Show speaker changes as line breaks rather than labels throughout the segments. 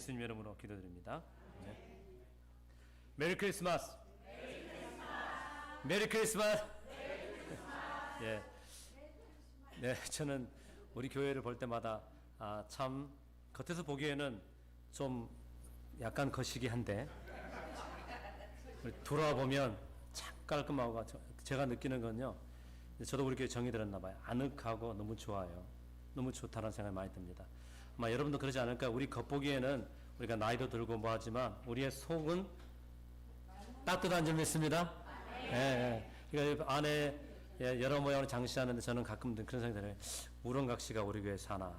예수님 이름으로 기도드립니다. 네. 메리 크리스마스. 메리 크리스마스. 예. 네, 저는 우리 교회를 볼 때마다 참 겉에서 보기에는 좀 약간 거시기 한데 돌아보면 참 깔끔하고 제가 느끼는 건요. 저도 우리 교회 정이 들었나 봐요. 아늑하고 너무 좋아요. 너무 좋다는 생각이 많이 듭니다. 아마 여러분도 그러지 않을까? 우리 겉보기에는 우리가 나이도 들고 뭐 하지만 우리의 속은 따뜻한 점이 있습니다. 예, 예. 그러니까 안에 여러 모양으로 장시하는데 저는 가끔 그런 생각이 들어요. 우렁각시가 우리 교회 사나?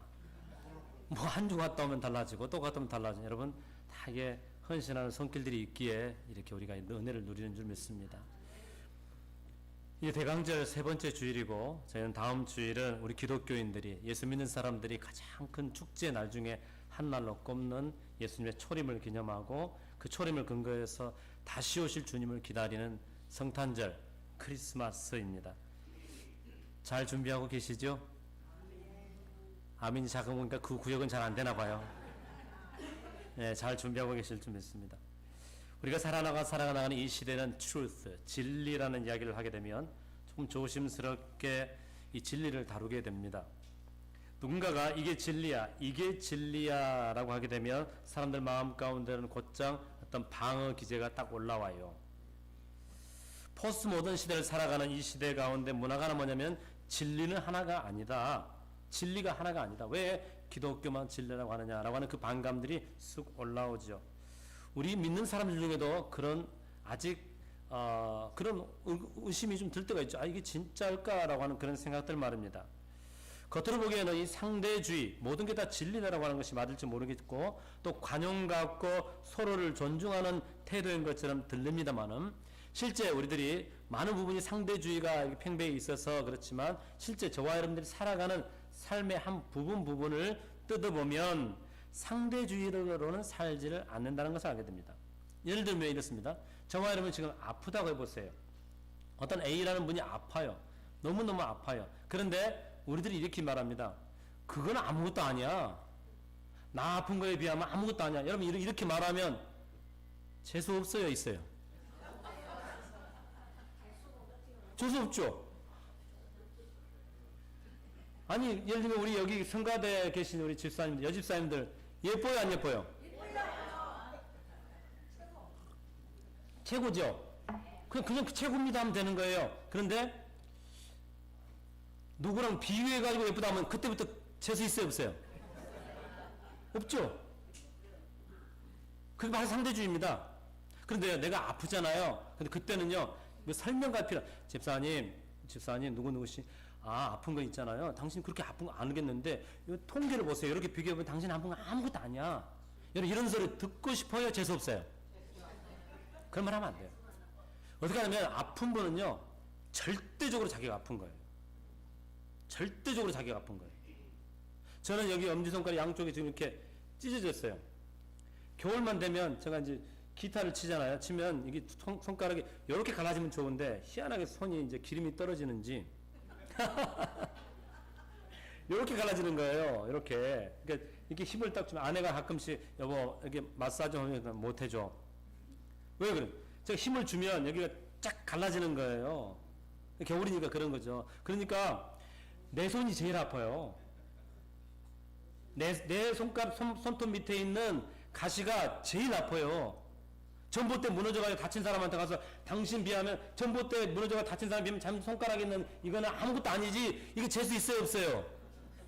뭐 한 주 갔다 오면 달라지고 또 갔다 오면 달라지고 여러분 다 이게 헌신하는 손길들이 있기에 이렇게 우리가 은혜를 누리는 줄 믿습니다. 이게 대강절 세 번째 주일이고 저희는 다음 주일은 우리 기독교인들이 예수 믿는 사람들이 가장 큰 축제의 날 중에 한 날로 꼽는 예수님의 초림을 기념하고 그 초림을 근거해서 다시 오실 주님을 기다리는 성탄절 크리스마스입니다. 잘 준비하고 계시죠? 아멘이 작은 거니까 그 구역은 잘 안 되나 봐요. 네, 잘 준비하고 계실 줄 믿습니다. 우리가 살아나가는 이 시대는 truth, 진리라는 이야기를 하게 되면 조금 조심스럽게 이 진리를 다루게 됩니다. 누군가가 이게 진리야 라고 하게 되면 사람들 마음 가운데는 곧장 어떤 방어 기제가 딱 올라와요. 포스트 모던 시대를 살아가는 이 시대 가운데 문화가 하나 뭐냐면 진리는 하나가 아니다. 진리가 하나가 아니다. 왜 기독교만 진리라고 하느냐라고 하는 그 반감들이 쑥 올라오죠. 우리 믿는 사람들 중에도 그런 아직 그런 의심이 좀 들 때가 있죠. 이게 진짜일까라고 하는 그런 생각들 말입니다. 겉으로 보기에는 이 상대주의 모든 게 다 진리라고 하는 것이 맞을지 모르겠고 또 관용 갖고 서로를 존중하는 태도인 것처럼 들립니다만은 실제 우리들이 많은 부분이 상대주의가 팽배해 있어서 그렇지만 실제 저와 여러분들이 살아가는 삶의 한 부분을 뜯어보면 상대주의로는 살지를 않는다는 것을 알게 됩니다. 예를 들면 이렇습니다. 저와 여러분 지금 아프다고 해보세요. 어떤 A라는 분이 아파요. 너무너무 아파요. 그런데 우리들이 이렇게 말합니다. 그건 아무것도 아니야. 나 아픈 거에 비하면 아무것도 아니야. 여러분 이렇게 말하면 재수 없어요, 있어요? 재수 없죠? 아니 예를 들면 우리 여기 성가대에 계신 우리 집사님들, 여집사님들 예뻐요, 안 예뻐요? 예뻐요. 최고죠? 그냥 최고입니다 하면 되는 거예요. 그런데 누구랑 비교해가지고 예쁘다 하면 그때부터 재수 있어요, 없어요? 없죠? 그게 바로 상대주의입니다. 그런데 내가 아프잖아요. 근데 그때는요, 설명가 필요. 집사님, 누구씨, 아픈 거 있잖아요. 당신 그렇게 아픈 거 아니겠는데, 이 통계를 보세요. 이렇게 비교해보면 당신 아픈 거 아무것도 아니야. 이런 소리 듣고 싶어요? 재수 없어요? 그런 말 하면 안 돼요. 어떻게 하냐면, 아픈 분은요, 절대적으로 자기가 아픈 거예요. 절대적으로 자기가 아픈 거예요. 저는 여기 엄지손가락 양쪽에 지금 이렇게 찢어졌어요. 겨울만 되면 제가 이제 기타를 치잖아요. 치면 이게 손가락이 이렇게 갈라지면 좋은데 희한하게 손이 이제 기름이 떨어지는지 이렇게 갈라지는 거예요. 이렇게. 그러니까 이렇게 힘을 딱 주면 아내가 가끔씩 여보 이렇게 마사지 하면 못 해줘. 왜 그래? 제가 힘을 주면 여기가 쫙 갈라지는 거예요. 겨울이니까 그런 거죠. 그러니까 내 손이 제일 아파요. 내 손톱 밑에 있는 가시가 제일 아파요. 전봇대 무너져가지고 다친 사람한테 가서 당신 비하면 전봇대 무너져가지고 다친 사람 비하면 자기 손가락에 있는 이거는 아무것도 아니지. 이거 재수 있어요, 없어요?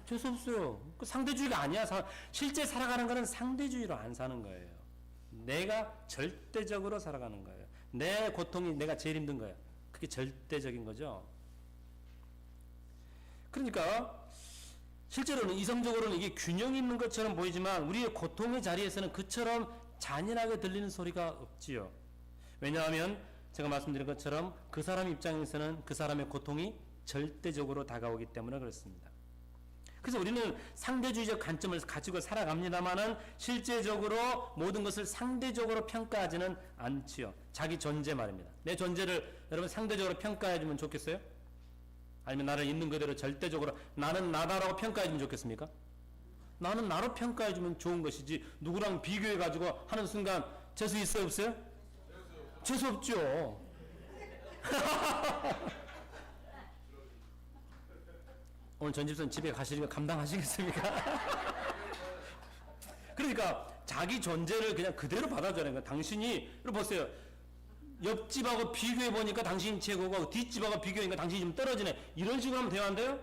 재수 없어요. 그 상대주의가 아니야. 실제 살아가는 거는 상대주의로 안 사는 거예요. 내가 절대적으로 살아가는 거예요. 내 고통이 내가 제일 힘든 거예요. 그게 절대적인 거죠. 그러니까 실제로는 이성적으로는 이게 균형이 있는 것처럼 보이지만 우리의 고통의 자리에서는 그처럼 잔인하게 들리는 소리가 없지요. 왜냐하면 제가 말씀드린 것처럼 그 사람 입장에서는 그 사람의 고통이 절대적으로 다가오기 때문에 그렇습니다. 그래서 우리는 상대주의적 관점을 가지고 살아갑니다만은 실제적으로 모든 것을 상대적으로 평가하지는 않지요. 자기 존재 말입니다. 내 존재를 여러분 상대적으로 평가해주면 좋겠어요? 아니면 나를 있는 그대로 절대적으로 나는 나다라고 평가해주면 좋겠습니까? 나는 나로 평가해주면 좋은 것이지 누구랑 비교해가지고 하는 순간 재수 있어요 없어요? 재수 없죠. 오늘 전집선 집에 가시니까 감당하시겠습니까? 그러니까 자기 존재를 그냥 그대로 받아들이는 거예요. 당신이 여러분 보세요. 옆집하고 비교해보니까 당신이 최고고 뒷집하고 비교하니까 당신이 좀 떨어지네. 이런 식으로 하면 돼요 안 돼요?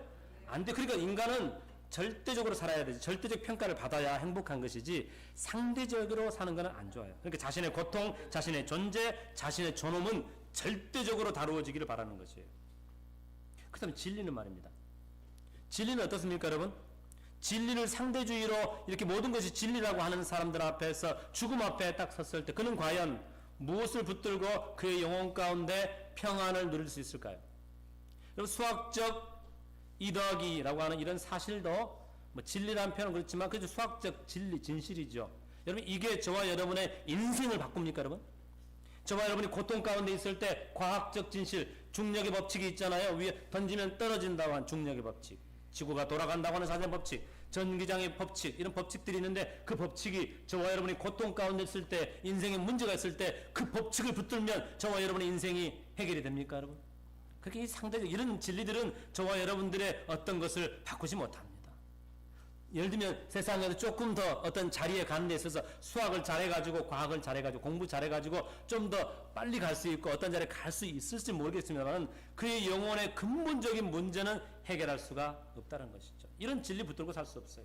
안 돼. 그러니까 인간은 절대적으로 살아야 되지. 절대적 평가를 받아야 행복한 것이지 상대적으로 사는 것은 안 좋아요. 그러니까 자신의 고통, 자신의 존재, 자신의 존엄은 절대적으로 다루어지기를 바라는 것이에요. 그 다음에 진리는 말입니다. 진리는 어떻습니까 여러분? 진리를 상대주의로 이렇게 모든 것이 진리라고 하는 사람들 앞에서 죽음 앞에 딱 섰을 때 그는 과연 무엇을 붙들고 그의 영혼 가운데 평안을 누릴 수 있을까요? 여러분 수학적 2더하기라고 하는 이런 사실도 뭐 진리라는 표현은 그렇지만 그저 수학적 진리, 진실이죠. 여러분 이게 저와 여러분의 인생을 바꿉니까 여러분? 저와 여러분이 고통 가운데 있을 때 과학적 진실, 중력의 법칙이 있잖아요. 위에 던지면 떨어진다고 한 중력의 법칙, 지구가 돌아간다고 하는 자전 법칙, 전기장의 법칙, 이런 법칙들이 있는데 그 법칙이 저와 여러분이 고통 가운데 있을 때, 인생에 문제가 있을 때 그 법칙을 붙들면 저와 여러분의 인생이 해결이 됩니까 여러분? 그렇게 상대적 이런 진리들은 저와 여러분들의 어떤 것을 바꾸지 못합니다. 예를 들면 세상에서 조금 더 어떤 자리에 가는 데 있어서 수학을 잘해가지고 과학을 잘해가지고 공부 잘해가지고 좀 더 빨리 갈 수 있고 어떤 자리에 갈 수 있을지 모르겠습니다만 그의 영혼의 근본적인 문제는 해결할 수가 없다는 것이죠. 이런 진리 붙들고 살 수 없어요.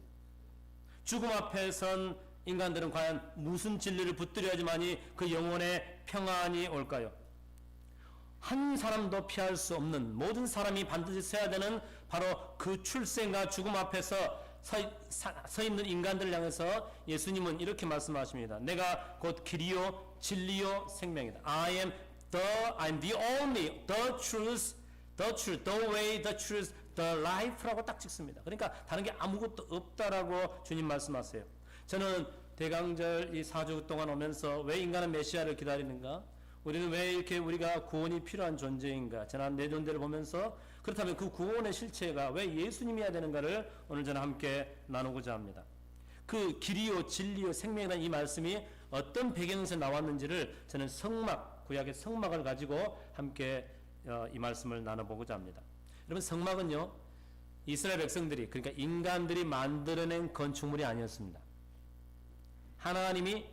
죽음 앞에 선 인간들은 과연 무슨 진리를 붙들어야지만이 그 영혼의 평안이 올까요? 한 사람도 피할 수 없는 모든 사람이 반드시 서야 되는 바로 그 출생과 죽음 앞에서 서 있는 인간들을 향해서 예수님은 이렇게 말씀하십니다. 내가 곧 길이요 진리요 생명이다. I'm the only, the truth, the way, the truth, the life라고 딱 찍습니다. 그러니까 다른 게 아무것도 없다라고 주님 말씀하세요. 저는 대강절 이 4주 동안 오면서 왜 인간은 메시아를 기다리는가? 우리는 왜 이렇게 우리가 구원이 필요한 존재인가? 저는 내 존재를 보면서 그렇다면 그 구원의 실체가 왜 예수님이어야 되는가를 오늘 저는 함께 나누고자 합니다. 그 길이요 진리요 생명이라는 이 말씀이 어떤 배경에서 나왔는지를 저는 성막, 구약의 성막을 가지고 함께 이 말씀을 나눠보고자 합니다. 여러분 성막은요 이스라엘 백성들이 그러니까 인간들이 만들어낸 건축물이 아니었습니다. 하나님이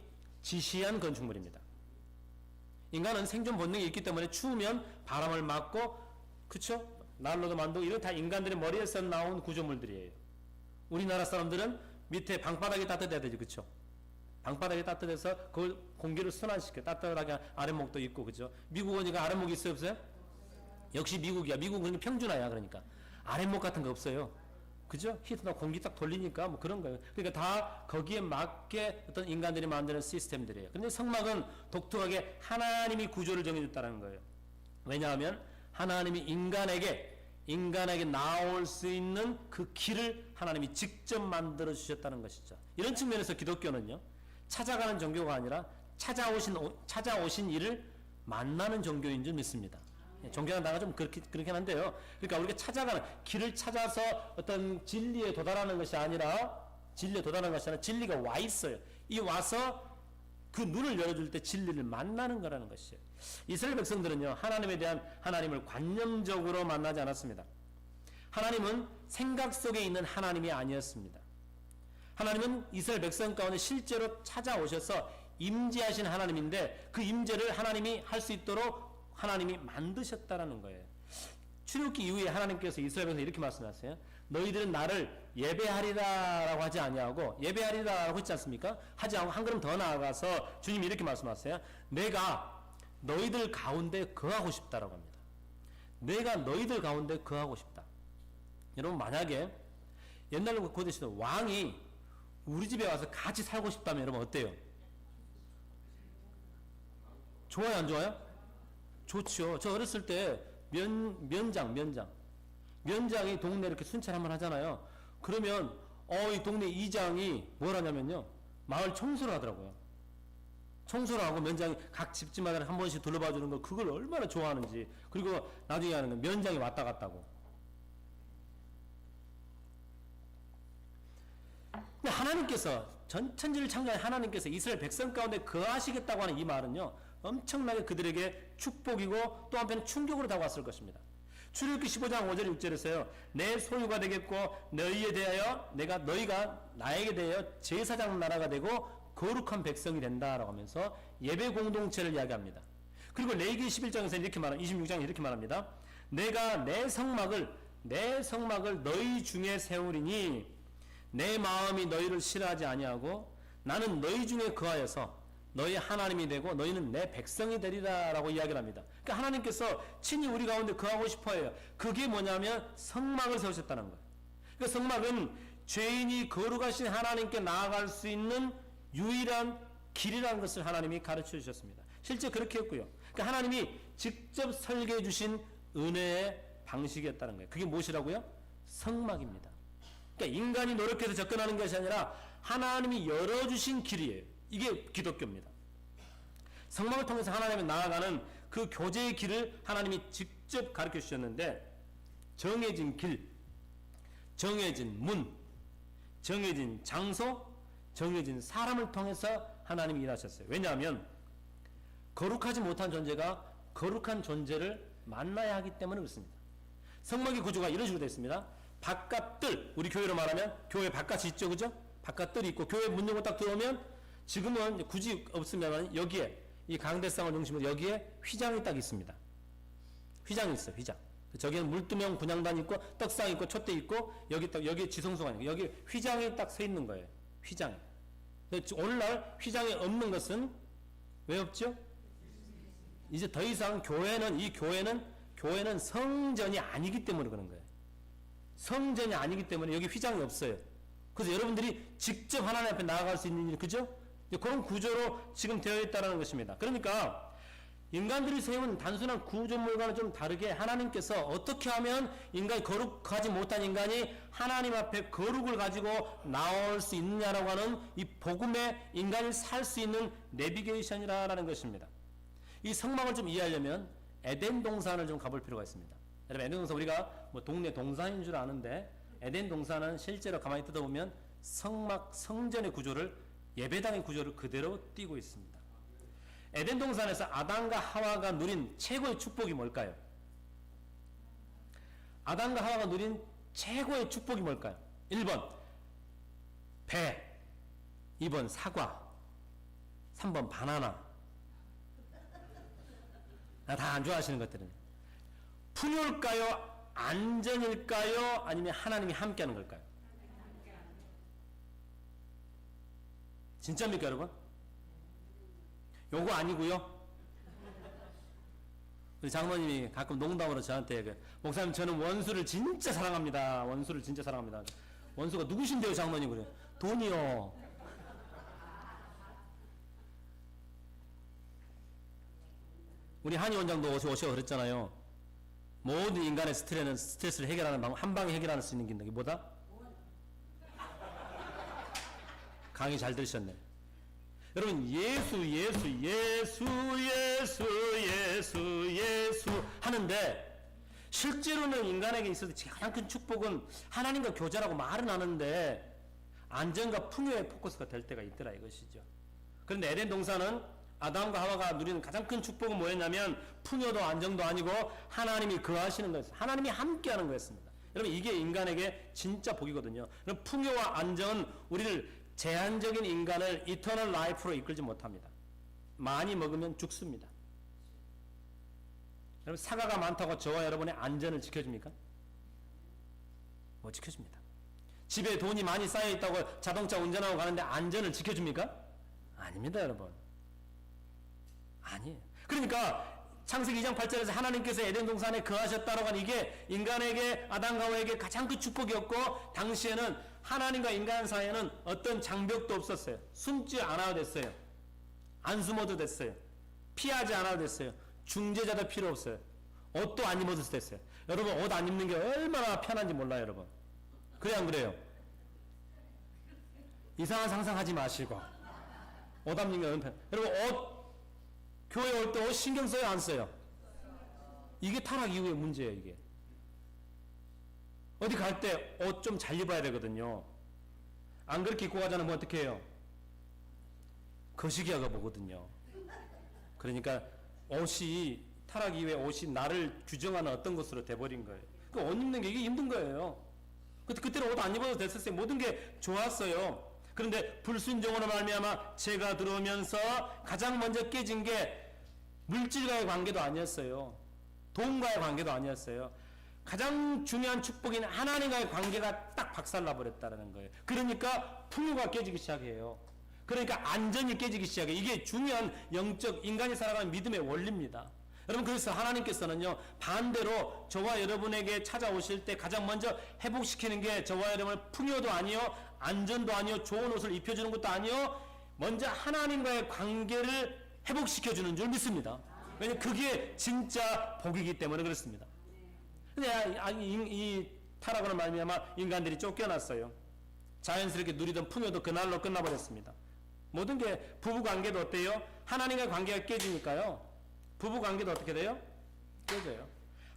지시한 건축물입니다. 인간은 생존 본능이 있기 때문에 추우면 바람을 막고 그쵸? 난로도 만들고 이런 다 인간들의 머리에서 나온 구조물들이에요. 우리나라 사람들은 밑에 방바닥이 따뜻해야 되죠. 그쵸? 방바닥이 따뜻해서 그 공기를 순환시켜 따뜻하게 아랫목도 있고 그죠? 미국은 아랫목이 있어요 없어요? 역시 미국이야. 미국은 평준화야. 그러니까 아랫목 같은 거 없어요. 그죠? 히트나 공기 딱 돌리니까 뭐 그런 거예요. 그러니까 다 거기에 맞게 어떤 인간들이 만드는 시스템들이에요. 그런데 성막은 독특하게 하나님이 구조를 정해줬다는 거예요. 왜냐하면 하나님이 인간에게 나올 수 있는 그 길을 하나님이 직접 만들어 주셨다는 것이죠. 이런 측면에서 기독교는요, 찾아가는 종교가 아니라 찾아오신 이를 만나는 종교인 줄 믿습니다. 종교하는 단어가 좀 그렇긴 한데요. 그러니까 우리가 찾아가는 길을 찾아서 어떤 진리에 도달하는 것이 아니라 진리가 와 있어요. 이 와서 그 눈을 열어줄 때 진리를 만나는 거라는 것이에요. 이스라엘 백성들은요, 하나님에 대한 하나님을 관념적으로 만나지 않았습니다. 하나님은 생각 속에 있는 하나님이 아니었습니다. 하나님은 이스라엘 백성 가운데 실제로 찾아오셔서 임재하신 하나님인데 그 임재를 하나님이 할 수 있도록 하나님이 만드셨다라는 거예요. 출애굽기 이후에 하나님께서 이스라엘 백성에 이렇게 말씀하세요. 너희들은 나를 예배하리라라고 하지 아니하고 예배하리라라고 했지 않습니까? 하지 않고 한 걸음 더 나아가서 주님이 이렇게 말씀하세요. 내가 너희들 가운데 거하고 싶다라고 합니다. 내가 너희들 가운데 거하고 싶다. 여러분 만약에 옛날로 고대시대 왕이 우리 집에 와서 같이 살고 싶다면 여러분 어때요? 좋아요 안 좋아요? 좋죠. 저 어렸을 때 면장이 동네 이렇게 순찰 한번 하잖아요. 그러면 이 동네 이장이 뭘 하냐면요, 마을 청소를 하더라고요. 청소를 하고 면장이 각 집집마다 한 번씩 둘러봐 주는 거, 그걸 얼마나 좋아하는지. 그리고 나중에 하는 건 면장이 왔다 갔다고. 근데 하나님께서 전천지를 창조한 하나님께서 이스라엘 백성 가운데 거하시겠다고 하는 이 말은요, 엄청나게 그들에게 축복이고 또 한편 충격으로 다가왔을 것입니다. 출애굽기 15장 5절 6절에서요. 내 소유가 되겠고 너희에 대하여 너희가 나에게 대하여 제사장 나라가 되고 거룩한 백성이 된다라고 하면서 예배 공동체를 이야기합니다. 그리고 레위기 11장에서 이렇게 26장에 이렇게 말합니다. 내가 내 성막을 너희 중에 세우리니 내 마음이 너희를 싫어하지 아니하고 나는 너희 중에 거하여서 너희 하나님이 되고 너희는 내 백성이 되리라 라고 이야기를 합니다. 그러니까 하나님께서 친히 우리 가운데 거하고 싶어해요. 그게 뭐냐면 성막을 세우셨다는 거예요. 그러니까 성막은 죄인이 거룩하신 하나님께 나아갈 수 있는 유일한 길이라는 것을 하나님이 가르쳐 주셨습니다. 실제 그렇게 했고요. 그러니까 하나님이 직접 설계해 주신 은혜의 방식이었다는 거예요. 그게 무엇이라고요? 성막입니다. 그러니까 인간이 노력해서 접근하는 것이 아니라 하나님이 열어주신 길이에요. 이게 기독교입니다. 성막을 통해서 하나님에 나아가는 그 교제의 길을 하나님이 직접 가르쳐 주셨는데, 정해진 길, 정해진 문, 정해진 장소, 정해진 사람을 통해서 하나님이 일하셨어요. 왜냐하면 거룩하지 못한 존재가 거룩한 존재를 만나야 하기 때문에 그렇습니다. 성막의 구조가 이런 식으로 되어 있습니다. 바깥뜰, 우리 교회로 말하면 교회 바깥이 있죠, 그죠? 바깥뜰이 있고 교회 문 열고 딱 들어오면 지금은 굳이 없으면 여기에 이 강대상을 중심으로 여기에 휘장이 딱 있습니다. 휘장이 있어요, 휘장. 저기는 물두명 분향단 있고 떡상 있고 촛대 있고 여기에 지성소가 있고 여기 휘장이 딱 서 있는 거예요. 휘장이. 오늘날 휘장이 없는 것은 왜 없죠? 이제 더 이상 교회는 성전이 아니기 때문에 그런 거예요. 성전이 아니기 때문에 여기 휘장이 없어요. 그래서 여러분들이 직접 하나님 앞에 나아갈 수 있는 일, 그죠? 그런 구조로 지금 되어 있다는 것입니다. 그러니까 인간들이 세운 단순한 구조물과는 좀 다르게 하나님께서 어떻게 하면 거룩하지 못한 인간이 하나님 앞에 거룩을 가지고 나올 수 있느냐라고 하는 이 복음의 인간이 살 수 있는 내비게이션이라는 것입니다. 이 성막을 좀 이해하려면 에덴 동산을 좀 가볼 필요가 있습니다. 여러분, 에덴 동산 우리가 뭐 동네 동산인 줄 아는데 에덴 동산은 실제로 가만히 뜯어보면 성전의 구조를, 예배당의 구조를 그대로 띄고 있습니다. 에덴 동산에서 아담과 하와가 누린 최고의 축복이 뭘까요? 아담과 하와가 누린 최고의 축복이 뭘까요? 1번 배, 2번 사과, 3번 바나나. 다 안 좋아하시는 것들은 풍요일까요? 안전일까요? 아니면 하나님이 함께하는 걸까요? 진짜입니까, 여러분? 요거 아니고요. 우리 장모님이 가끔 농담으로 저한테 목사님 저는 원수를 진짜 사랑합니다. 원수를 진짜 사랑합니다. 원수가 누구신데요, 장모님? 그래. 돈이요. 우리 한의 원장도 오셔 그랬잖아요. 모든 인간의 스트레스를 해결하는 방법, 한 방에 해결할 수 있는 게 뭐다? 강의 잘 들으셨네. 여러분, 예수 하는데 실제로는 인간에게 있어서 가장 큰 축복은 하나님과 교제라고 말은 하는데 안전과 풍요의 포커스가 될 때가 있더라 이것이죠. 그런데 에덴 동산은 아담과 하와가 누리는 가장 큰 축복은 뭐였냐면 풍요도 안정도 아니고 하나님이 거하시는 거였어요. 하나님이 함께하는 거였습니다. 여러분, 이게 인간에게 진짜 복이거든요. 그럼 풍요와 안정은 우리를 제한적인 인간을 이터널 라이프로 이끌지 못합니다. 많이 먹으면 죽습니다. 여러분, 사과가 많다고 저와 여러분의 안전을 지켜줍니까? 못 지켜줍니다. 집에 돈이 많이 쌓여있다고 자동차 운전하고 가는데 안전을 지켜줍니까? 아닙니다, 여러분. 아니에요. 그러니까 창세기 2장 8절에서 하나님께서 에덴 동산에 거하셨다라고 하는 이게 인간에게, 아담과 하와에게 가장 큰 축복이었고, 당시에는 하나님과 인간 사이에는 어떤 장벽도 없었어요. 숨지 않아도 됐어요. 안 숨어도 됐어요. 피하지 않아도 됐어요. 중재자도 필요 없어요. 옷도 안 입어도 됐어요. 여러분, 옷 안 입는 게 얼마나 편한지 몰라요, 여러분. 그래 안 그래요? 이상한 상상하지 마시고 옷 안 입는 게 얼마나 편. 여러분, 교회 올 때 옷 신경 써요, 안 써요? 이게 타락 이후의 문제예요, 이게. 어디 갈 때 옷 좀 잘 입어야 되거든요. 안 그렇게 입고 가자면 뭐 어떻게 해요? 거시기하가 보거든요. 그러니까 옷이 타락 이후에 옷이 나를 규정하는 어떤 것으로 돼버린 거예요. 그 옷 입는 게 이게 힘든 거예요. 그때는 옷 안 입어도 됐었어요. 모든 게 좋았어요. 그런데 불순종으로 말미암아 죄가 들어오면서 가장 먼저 깨진 게 물질과의 관계도 아니었어요. 돈과의 관계도 아니었어요. 가장 중요한 축복인 하나님과의 관계가 딱 박살나 버렸다는 거예요. 그러니까 풍요가 깨지기 시작해요. 그러니까 안전이 깨지기 시작해요. 이게 중요한 영적 인간이 살아가는 믿음의 원리입니다. 여러분, 그래서 하나님께서는요, 반대로 저와 여러분에게 찾아오실 때 가장 먼저 회복시키는 게 저와 여러분을 풍요도 아니요, 안전도 아니요, 좋은 옷을 입혀주는 것도 아니요, 먼저 하나님과의 관계를 회복시켜주는 줄 믿습니다. 왜냐하면 그게 진짜 복이기 때문에 그렇습니다. 근데 이 타락으로 말미암아 인간들이 쫓겨났어요. 자연스럽게 누리던 풍요도 그날로 끝나버렸습니다. 모든 게 부부관계도 어때요? 하나님과의 관계가 깨지니까요. 부부관계도 어떻게 돼요? 깨져요.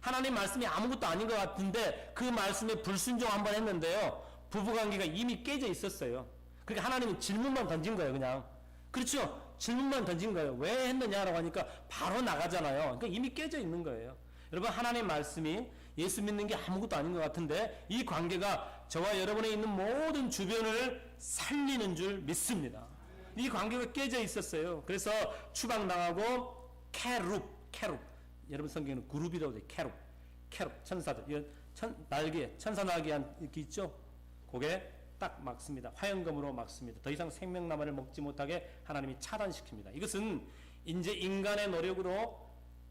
하나님 말씀이 아무것도 아닌 것 같은데 그 말씀에 불순종 한번 했는데요. 부부관계가 이미 깨져 있었어요. 그러니까 하나님은 질문만 던진 거예요. 그냥. 그렇죠? 질문만 던진 거예요. 왜 했느냐라고 하니까 바로 나가잖아요. 그러니까 이미 깨져 있는 거예요. 여러분, 하나님 말씀이 예수 믿는 게 아무것도 아닌 것 같은데 이 관계가 저와 여러분의 있는 모든 주변을 살리는 줄 믿습니다. 이 관계가 깨져 있었어요. 그래서 추방당하고 캐룹. 여러분 성경에는 그룹이라고 돼요. 캐룹 천사들. 날개, 천사 날개한 이렇게 있죠? 그게 딱 막습니다. 화염검으로 막습니다. 더 이상 생명나무를 먹지 못하게 하나님이 차단시킵니다. 이것은 이제 인간의 노력으로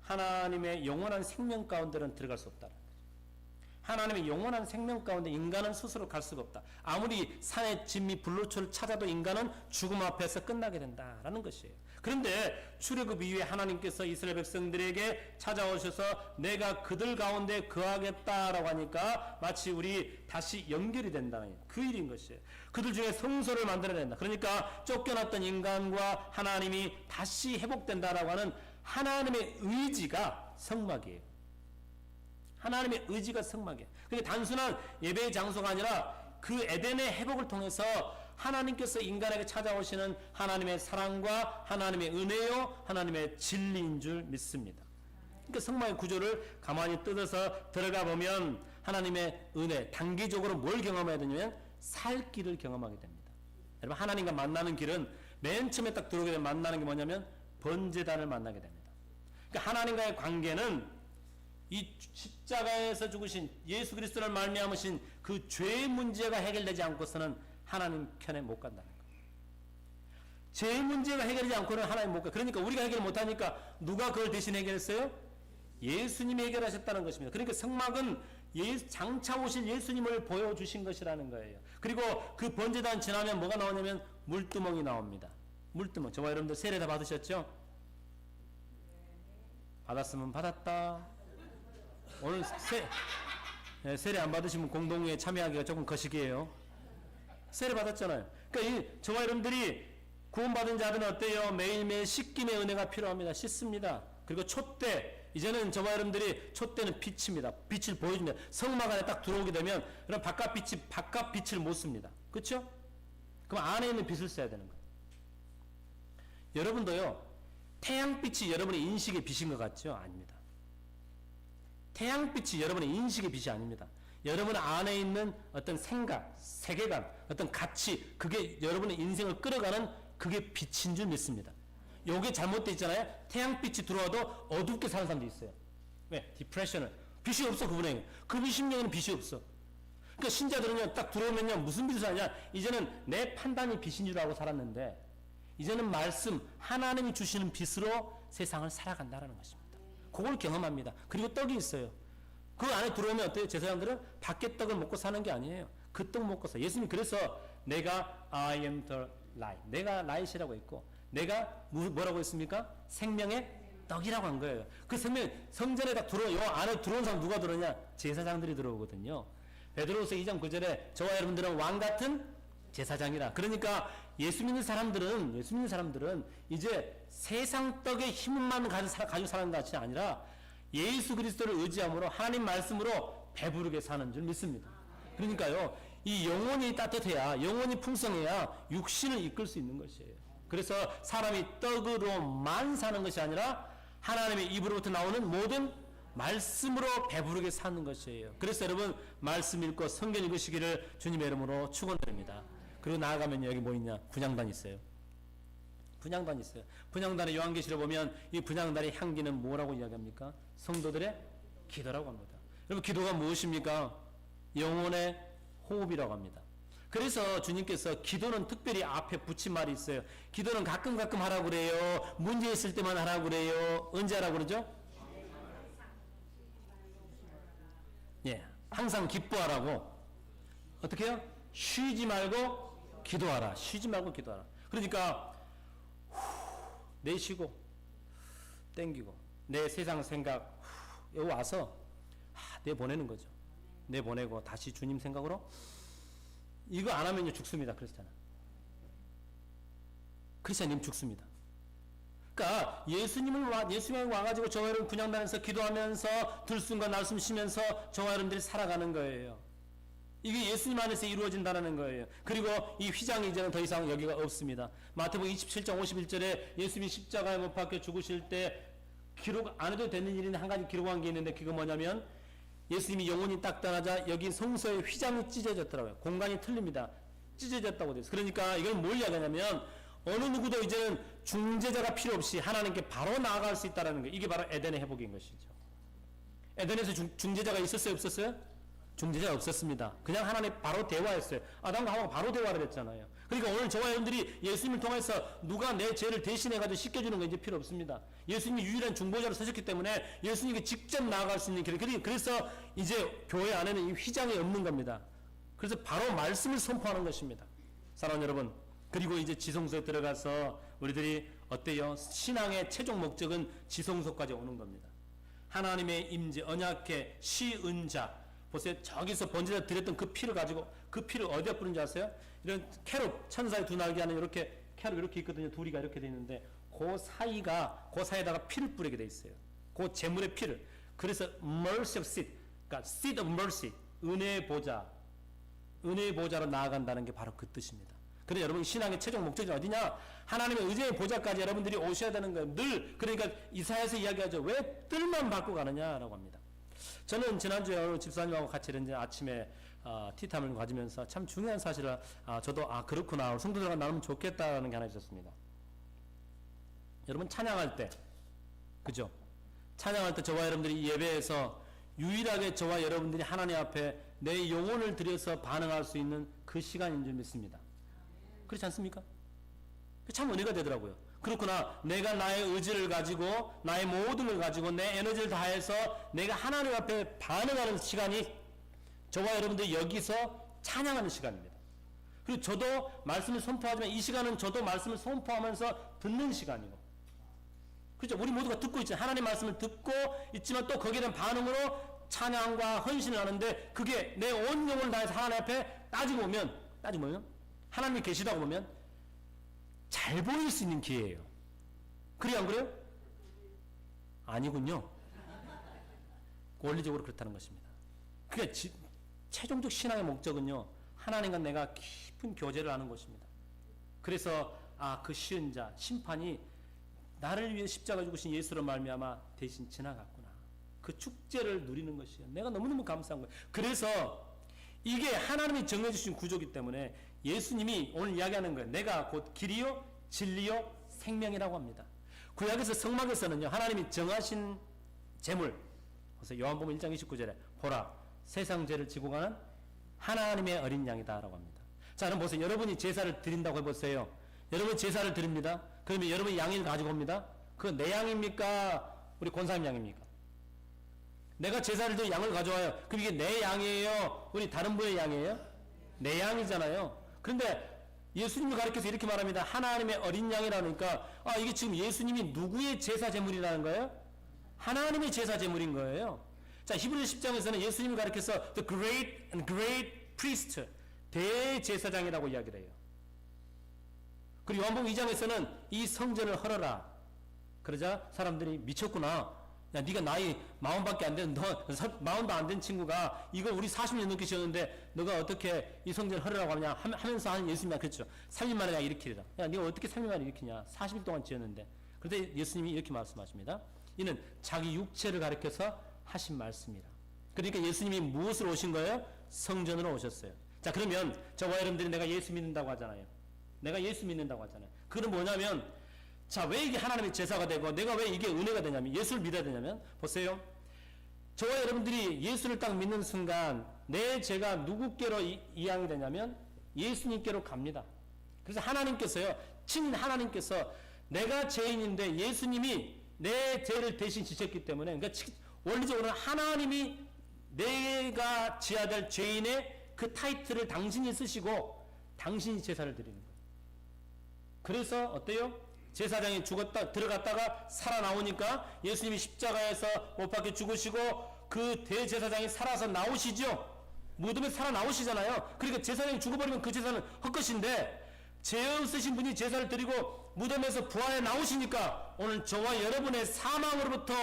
하나님의 영원한 생명 가운데는 들어갈 수 없다. 하나님의 영원한 생명 가운데 인간은 스스로 갈 수가 없다. 아무리 산의 진미 불로초를 찾아도 인간은 죽음 앞에서 끝나게 된다라는 것이에요. 그런데 출애굽 이후에 하나님께서 이스라엘 백성들에게 찾아오셔서 내가 그들 가운데 거하겠다라고 하니까 마치 우리 다시 연결이 된다는 그 일인 것이에요. 그들 중에 성소를 만들어낸다. 그러니까 쫓겨났던 인간과 하나님이 다시 회복된다라고 하는 하나님의 의지가 성막이에요. 하나님의 의지가 성막이에요. 그게 단순한 예배의 장소가 아니라 그 에덴의 회복을 통해서 하나님께서 인간에게 찾아오시는 하나님의 사랑과 하나님의 은혜요, 하나님의 진리인 줄 믿습니다. 그러니까 성막의 구조를 가만히 뜯어서 들어가 보면 하나님의 은혜, 단기적으로 뭘 경험해야 되냐면 살 길을 경험하게 됩니다. 여러분, 하나님과 만나는 길은 맨 처음에 딱 들어오게 되면 만나는 게 뭐냐면 번제단을 만나게 됩니다. 그러니까 하나님과의 관계는 이 십자가에서 죽으신 예수 그리스도를 말미암으신 그 죄의 문제가 해결되지 않고서는 하나님 편에 못 간다는 거예요. 죄의 문제가 해결되지 않고는 하나님 못 가. 그러니까 우리가 해결 못하니까 누가 그걸 대신 해결했어요? 예수님이 해결하셨다는 것입니다. 그러니까 성막은 장차 오실 예수님을 보여주신 것이라는 거예요. 그리고 그 번제단 지나면 뭐가 나오냐면 물두멍이 나옵니다. 물두멍. 저와 여러분들 세례 다 받으셨죠? 받았으면 받았다. 오늘 세례 안 받으시면 공동회에 참여하기가 조금 거시기해요. 세례 받았잖아요. 그러니까 저와 여러분들이 구원받은 자들은 어때요? 매일매일 씻김의 은혜가 필요합니다. 씻습니다. 그리고 촛대, 이제는 저와 여러분들이 촛대는 빛입니다. 빛을 보여줍니다. 성막 안에 딱 들어오게 되면 그럼 바깥 빛을 못 씁니다. 그렇죠? 그럼 안에 있는 빛을 써야 되는 거예요. 여러분도요, 태양빛이 여러분의 인식의 빛인 것 같죠? 아닙니다. 태양빛이 여러분의 인식의 빛이 아닙니다. 여러분 안에 있는 어떤 생각, 세계관, 어떤 가치, 그게 여러분의 인생을 끌어가는 그게 빛인 줄 믿습니다. 요게 잘못되어 있잖아요. 태양빛이 들어와도 어둡게 사는 사람도 있어요. 왜? 디프레션을. 빛이 없어, 그분에게. 그분 심령에는 빛이 없어. 그러니까 신자들은요, 딱 들어오면요, 무슨 빛을 하냐? 이제는 내 판단이 빛인 줄 알고 살았는데, 이제는 말씀, 하나님이 주시는 빛으로 세상을 살아간다는 것입니다. 그걸 경험합니다. 그리고 떡이 있어요. 그 안에 들어오면 어때요? 제사장들은 밖에 떡을 먹고 사는 게 아니에요. 그 떡 먹고 사. 예수님이 그래서 내가 I am the light. 내가 light이라고 했고, 내가 뭐라고 했습니까? 생명의 떡이라고 한 거예요. 그 성전에 딱 요 안에 들어온 사람 누가 들어오냐? 제사장들이 들어오거든요. 베드로후서 2장 9절에 저와 여러분들은 왕 같은 제사장이라. 그러니까 예수 믿는 사람들은 이제 세상 떡의 힘만 가지고 사는 것이 아니라 예수 그리스도를 의지함으로 하나님 말씀으로 배부르게 사는 줄 믿습니다. 그러니까요, 이 영혼이 따뜻해야, 영혼이 풍성해야 육신을 이끌 수 있는 것이에요. 그래서 사람이 떡으로만 사는 것이 아니라 하나님의 입으로부터 나오는 모든 말씀으로 배부르게 사는 것이에요. 그래서 여러분 말씀 읽고 성경 읽으시기를 주님의 이름으로 축원드립니다. 그리고 나아가면 여기 뭐 있냐? 분향단 있어요. 분향단 있어요. 분향단의 요한계시를 보면 이 분향단의 향기는 뭐라고 이야기합니까? 성도들의 기도라고 합니다. 여러분 기도가 무엇입니까? 영혼의 호흡이라고 합니다. 그래서 주님께서 기도는 특별히 앞에 붙인 말이 있어요. 기도는 가끔 하라고 그래요. 문제 있을 때만 하라고 그래요. 언제 하라고 그러죠? 예, 항상 기뻐하라고. 어떻게 해요? 쉬지 말고 기도하라. 쉬지 말고 기도하라. 그러니까 내쉬고 땡기고 내 세상 생각 여기 와서 내보내는 거죠. 내보내고 다시 주님 생각으로. 이거 안 하면 죽습니다. 크리스찬은. 크리스찬님 죽습니다. 그러니까 예수님이 와가지고 저와 여러분 분향단에서 기도하면서 들숨과 날숨 쉬면서 저와 여러분들이 살아가는 거예요. 이게 예수님 안에서 이루어진다는 거예요. 그리고 이 휘장이 이제는 더 이상 여기가 없습니다. 마태복음 27장 51절에 예수님이 십자가에 못 박혀 죽으실 때 기록 안 해도 되는 일인데 한 가지 기록한 게 있는데 그거 뭐냐면 예수님이 영혼이 딱 떠나자 여기 성소의 휘장이 찢어졌더라고요. 공간이 틀립니다. 찢어졌다고 돼서. 그러니까 이건 뭘 이야기하냐면 어느 누구도 이제는 중재자가 필요 없이 하나님께 바로 나아갈 수 있다는 거예요. 이게 바로 에덴의 회복인 것이죠. 에덴에서 중재자가 있었어요? 없었어요? 중재자가 없었습니다. 그냥 하나님 바로 대화했어요. 아담과 하와가 바로 대화를 했잖아요. 그러니까 오늘 저와 여러분들이 예수님을 통해서 누가 내 죄를 대신해가지고 씻겨주는 건 이제 필요 없습니다. 예수님이 유일한 중보자로 서셨기 때문에 예수님께 직접 나아갈 수 있는 길. 그래서 이제 교회 안에는 이 휘장이 없는 겁니다. 그래서 바로 말씀을 선포하는 것입니다. 사랑하는 여러분, 그리고 이제 지성소에 들어가서 우리들이 어때요? 신앙의 최종 목적은 지성소까지 오는 겁니다. 하나님의 임재, 언약궤, 시은자. 보세요. 저기서 번제자 드렸던 그 피를 가지고 그 피를 어디다 뿌린지 아세요? 이런 캐롯, 천사의 두 날개 하는 이렇게 캐롯 이렇게 있거든요. 둘이가 이렇게 돼 있는데 그 사이에다가 피를 뿌리게 돼 있어요. 그 제물의 피를. 그래서 mercy of seat, 그러니까 seat of mercy, 은혜의 보좌, 은혜의 보좌로 나아간다는 게 바로 그 뜻입니다. 그래서 여러분 신앙의 최종 목적이 어디냐? 하나님의 의제의 보좌까지 여러분들이 오셔야 되는 거예요. 늘. 그러니까 이사야서 이야기하죠. 왜 뜰만 밟고 가느냐라고 합니다. 저는 지난주에 오늘 집사님하고 같이 이제 아침에 티타임을 가지면서 참 중요한 사실을 저도 그렇구나 성도들과 나누면 좋겠다는 게 하나 있었습니다. 여러분 찬양할 때 그죠? 찬양할 때 저와 여러분들이 예배에서 유일하게 저와 여러분들이 하나님 앞에 내 영혼을 들여서 반응할 수 있는 그 시간인 줄 믿습니다. 그렇지 않습니까? 참 은혜가 되더라고요. 그렇구나. 내가 나의 의지를 가지고 나의 모든 걸 가지고 내 에너지를 다해서 내가 하나님 앞에 반응하는 시간이 저와 여러분들이 여기서 찬양하는 시간입니다. 그리고 저도 말씀을 선포하지만 이 시간은 저도 말씀을 선포하면서 듣는 시간이고 그렇죠? 우리 모두가 듣고 있죠. 하나님 말씀을 듣고 있지만 또 거기에 대한 반응으로 찬양과 헌신을 하는데 그게 내 온 영혼을 다해서 하나님 앞에 따지고 보면 하나님이 계시다고 보면 잘 보일 수 있는 기회예요. 그래요, 안 그래요? 아니군요. 원리적으로 그렇다는 것입니다. 그러니까 최종적 신앙의 목적은요, 하나님과 내가 깊은 교제를 하는 것입니다. 그래서 그 시은자, 심판이 나를 위해 십자가 죽으신 예수로 말미암아 대신 지나갔구나. 그 축제를 누리는 것이에요. 내가 너무너무 감사한 거예요. 그래서 이게 하나님이 정해주신 구조이기 때문에 예수님이 오늘 이야기하는 거예요. 내가 곧 길이요 진리요 생명이라고 합니다. 구약에서 성막에서는요 하나님이 정하신 제물, 그래서 요한복음 1장 29절에 보라 세상 죄를 지고 가는 하나님의 어린 양이다라고 합니다. 자 그럼 보세요. 여러분이 제사를 드린다고 해보세요. 여러분 제사를 드립니다. 그러면 여러분이 양을 가지고 옵니다. 그건 내 양입니까? 우리 권사님 양입니까? 내가 제사를 드려 양을 가져와요. 그럼 이게 내 양이에요? 우리 다른 분의 양이에요? 내 양이잖아요. 그런데 예수님이 가르쳐서 이렇게 말합니다. 하나님의 어린 양이라니까 이게 지금 예수님이 누구의 제사 제물이라는 거예요? 하나님의 제사 제물인 거예요. 자 히브리서 10장에서는 예수님이 가르쳐서 the great and great priest 대제사장이라고 이야기를 해요. 그리고 요한복음 2장에서는 이 성전을 헐어라. 그러자 사람들이 미쳤구나. 야, 네가 나이 40밖에 안 된, 너 40도 안 된 친구가 이거 우리 40년 넘게 지었는데 너가 어떻게 이 성전을 하려고 하냐 하면서 하는 예수님이 그랬죠. 3일 만에 내가 일으키리라. 야, 네가 어떻게 3일 만에 일으키냐? 40일 동안 지었는데. 그런데 예수님이 이렇게 말씀하십니다. 이는 자기 육체를 가리켜서 하신 말씀이라. 그러니까 예수님이 무엇으로 오신 거예요? 성전으로 오셨어요. 자, 그러면 저와 여러분들이 내가 예수 믿는다고 하잖아요. 내가 예수 믿는다고 하잖아요. 그건 뭐냐면, 자, 왜 이게 하나님의 제사가 되고 내가 왜 이게 은혜가 되냐면, 예수를 믿어야 되냐면, 보세요. 저와 여러분들이 예수를 딱 믿는 순간 내 죄가 누구께로 이양이 되냐면 예수님께로 갑니다. 그래서 하나님께서요, 친인 하나님께서 내가 죄인인데 예수님이 내 죄를 대신 지셨기 때문에, 그러니까 원리적으로는 하나님이 내가 지어야 될 죄인의 그 타이틀을 당신이 쓰시고 당신이 제사를 드리는 거예요. 그래서 어때요? 제사장이 들어갔다가 살아나오니까 예수님이 십자가에서 못 박혀 죽으시고 그 대제사장이 살아서 나오시죠? 무덤에 살아나오시잖아요. 그러니까 제사장이 죽어버리면 그 제사는 헛것인데 죄 없으신 분이 제사를 드리고 무덤에서 부활해 나오시니까 오늘 저와 여러분의 사망으로부터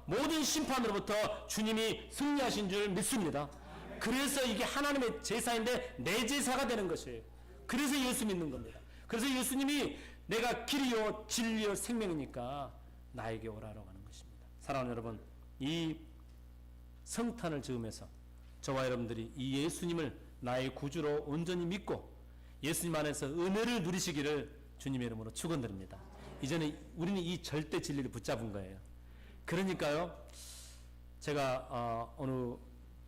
모든 심판으로부터 주님이 승리하신 줄 믿습니다. 그래서 이게 하나님의 제사인데 내 제사가 되는 것이에요. 그래서 예수 믿는 겁니다. 그래서 예수님이 내가 길이요 진리요 생명이니까 나에게 오라라고 하는 것입니다. 사랑하는 여러분, 이 성탄을 즈음해서 저와 여러분들이 이 예수님을 나의 구주로 온전히 믿고 예수님 안에서 은혜를 누리시기를 주님의 이름으로 축원드립니다. 이제는 우리는 이 절대 진리를 붙잡은 거예요. 그러니까요, 제가 어느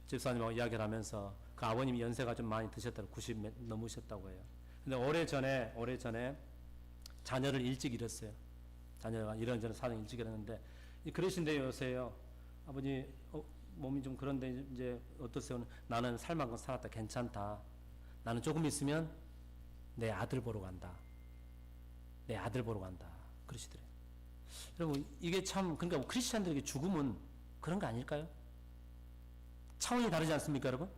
집사님하고 이야기를 하면서 그 아버님이 연세가 좀 많이 드셨다고 90 넘으셨다고 해요. 근데 오래전에 자녀를 일찍 잃었어요. 자녀가 이런저런 사정 일찍 잃었는데 그러신데 요새요, 아버지 몸이 좀 그런데 이제 어떠세요? 나는 살 만큼 살았다, 괜찮다. 나는 조금 있으면 내 아들 보러 간다. 내 아들 보러 간다. 그러시더래요. 여러분, 이게 참, 그러니까 크리스찬들에게 죽음은 그런 거 아닐까요? 차원이 다르지 않습니까, 여러분?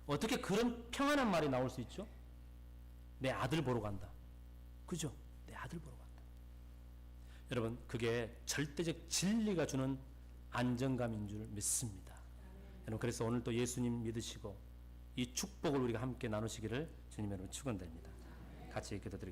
어떻게 그런 평안한 말이 나올 수 있죠? 내 아들 보러 간다. 그죠? 내 아들 보러 간다. 여러분, 그게 절대적 진리가 주는 안정감인 줄 믿습니다. 여러분, 그래서 오늘 또 예수님 믿으시고 이 축복을 우리가 함께 나누시기를 주님의 이름으로 축원드립니다. 같이 기도드리겠습니다.